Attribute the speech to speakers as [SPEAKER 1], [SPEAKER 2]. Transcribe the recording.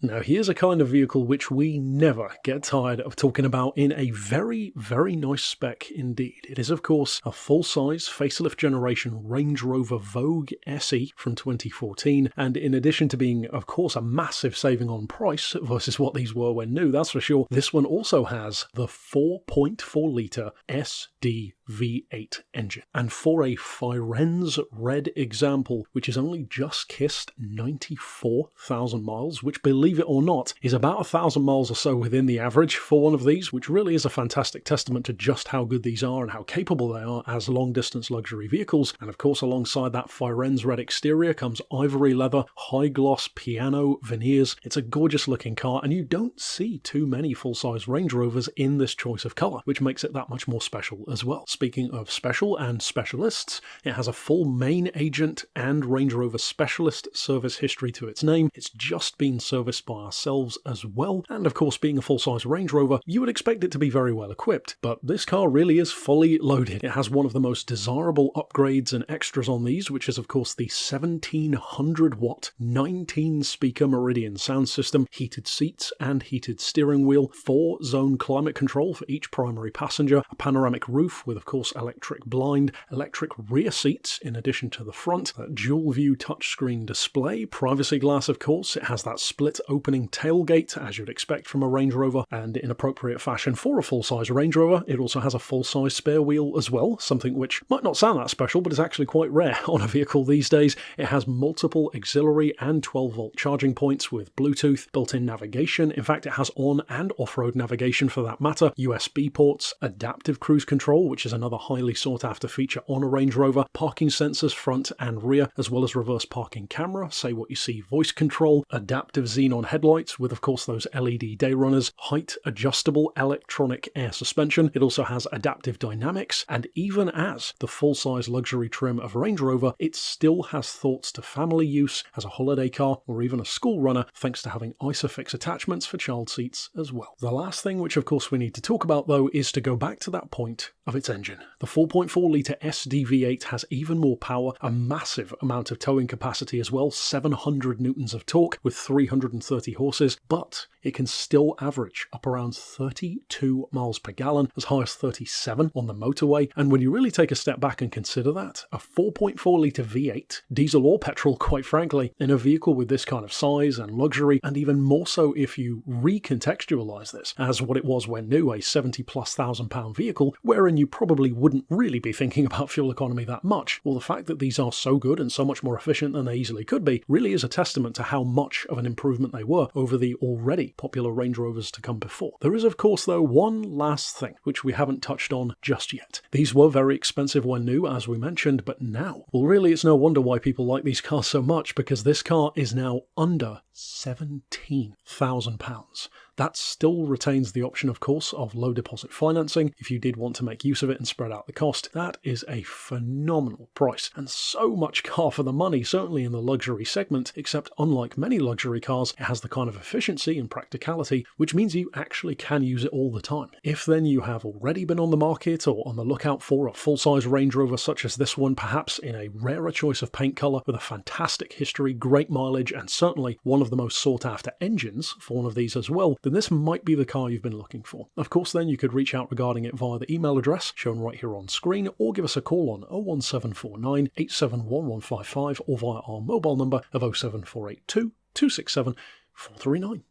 [SPEAKER 1] Now here's a kind of vehicle which we never get tired of talking about in a very, very nice spec indeed. It is of course a full-size facelift generation Range Rover Vogue SE from 2014, and in addition to being of course a massive saving on price versus what these were when new, that's for sure, this one also has the 4.4 litre SDV8 engine. And for a Firenze red example, which has only just kissed 94,000 miles, which believe it or not is about 1,000 miles or so within the average for one of these, which really is a fantastic testament to just how good these are and how capable they are as long distance luxury vehicles. And of course alongside that Firenze red exterior comes ivory leather, high gloss piano veneers. It's a gorgeous looking car, and you don't see too many full-size Range Rovers in this choice of colour, which makes it that much more special as well. Speaking of special and specialists, it has a full main agent and Range Rover specialist service history to its name. It's just been serviced by ourselves as well, and of course being a full-size Range Rover you would expect it to be very well equipped, but this car really is fully loaded. It has one of the most desirable upgrades and extras on these, which is of course the 1700 watt 19 speaker Meridian sound system, heated seats and heated steering wheel, 4-zone climate control for each primary passenger, a panoramic roof with of course electric blind, electric rear seats in addition to the front, that dual view touchscreen display, privacy glass of course, it has that split opening tailgate as you'd expect from a Range Rover, and in appropriate fashion for a full-size Range Rover it also has a full-size spare wheel as well, something which might not sound that special but is actually quite rare on a vehicle these days. It has multiple auxiliary and 12-volt charging points with Bluetooth, built-in navigation, in fact it has on and off-road navigation for that matter, USB ports, adaptive cruise control, which is another highly sought-after feature on a Range Rover, parking sensors front and rear, as well as reverse parking camera, say what you see voice control, adaptive xenon headlights with of course those LED day runners, height adjustable electronic air suspension. It also has adaptive dynamics, and even as the full-size luxury trim of Range Rover, it still has thoughts to family use as a holiday car or even a school runner, thanks to having ISOFIX attachments for child seats as well. The last thing which of course we need to talk about though is to go back to that point of its engine. The 4.4 litre SDV8 has even more power, a massive amount of towing capacity as well, 700 newtons of torque with 330 horses, but it can still average up around 32 miles per gallon, as high as 37 on the motorway. And when you really take a step back and consider that, a 4.4 litre V8, diesel or petrol quite frankly, in a vehicle with this kind of size and luxury, and even more so if you recontextualise this as what it was when new, a 70+ thousand pound vehicle, wherein you probably wouldn't really be thinking about fuel economy that much. Well, the fact that these are so good and so much more efficient than they easily could be really is a testament to how much of an improvement they were over the already popular Range Rovers to come before. There is of course though one last thing which we haven't touched on just yet. These were very expensive when new, as we mentioned, but now, well really it's no wonder why people like these cars so much, because this car is now under £17,000. That still retains the option, of course, of low deposit financing if you did want to make use of it and spread out the cost. That is a phenomenal price, and so much car for the money, certainly in the luxury segment, except unlike many luxury cars, it has the kind of efficiency and practicality which means you actually can use it all the time. If then you have already been on the market or on the lookout for a full-size Range Rover such as this one, perhaps in a rarer choice of paint colour with a fantastic history, great mileage, and certainly one of the most sought-after engines for one of these as well, then this might be the car you've been looking for. Of course then you could reach out regarding it via the email address shown right here on screen, or give us a call on 01749 871155 or via our mobile number of 07482 267 439.